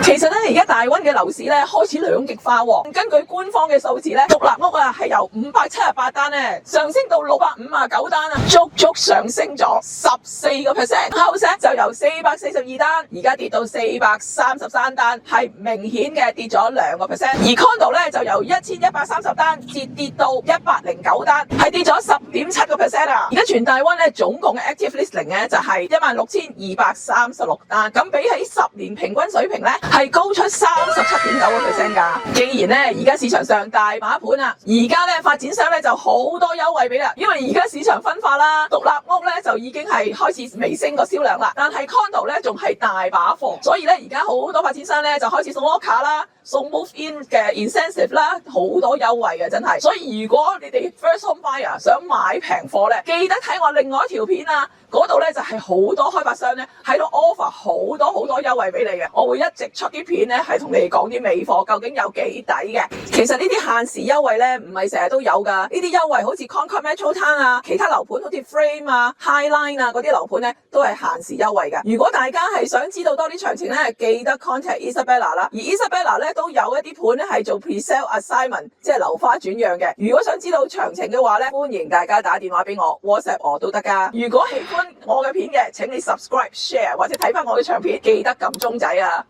其實咧，而家大溫嘅樓市咧開始兩極化喎。根據官方嘅數字咧，獨立屋啊係由578單咧上升到659單啊，足足上升咗14%。House 就由442單而家跌到433單，係明顯嘅跌咗2%。而 Condo 咧就由1130單跌到109單，係跌咗10.7%啊！而家全大溫咧總共嘅 active listing 咧就係16236單，咁比起10年平均水平咧係高出37.9% 㗎。既然咧而家市場上大把盤啊，而家咧發展商咧就好多優惠俾啦，因為而家市場分化啦，獨立屋咧就已經係開始微升個銷量啦，但係 Condo 咧仲係大把貨，所以咧而家好多發展商咧就開始送 locker 啦，送 move in 嘅 incentive 啦，好多優惠嘅真係。所以如果你哋 first home buyer 想買平貨咧，記得睇我另外一條片啊，嗰度咧就係好多開發商咧喺度 offer 好多優惠俾你嘅，我會一直出啲片咧係同你哋講啲尾貨究竟有幾抵嘅。其實呢啲限時優惠咧唔係成日都有㗎，呢啲優惠好似 Concord Metro Town 啊，其他樓盤好似 Frame 啊、Highline 啊嗰啲樓盤咧都係限時優惠㗎。如果大家係想知道多啲詳情咧，記得 contact Isabella 啦。而 Isabella 咧都有一啲盤咧係做 pre-sale assignment， 即係樓花轉讓嘅。如果想知道詳情嘅話咧，歡迎大家打電話俾我 ，WhatsApp 我都得㗎。如果喜歡我嘅片嘅，請你 subscribe、share 或者睇翻我嘅長片，記得撳鐘仔啊！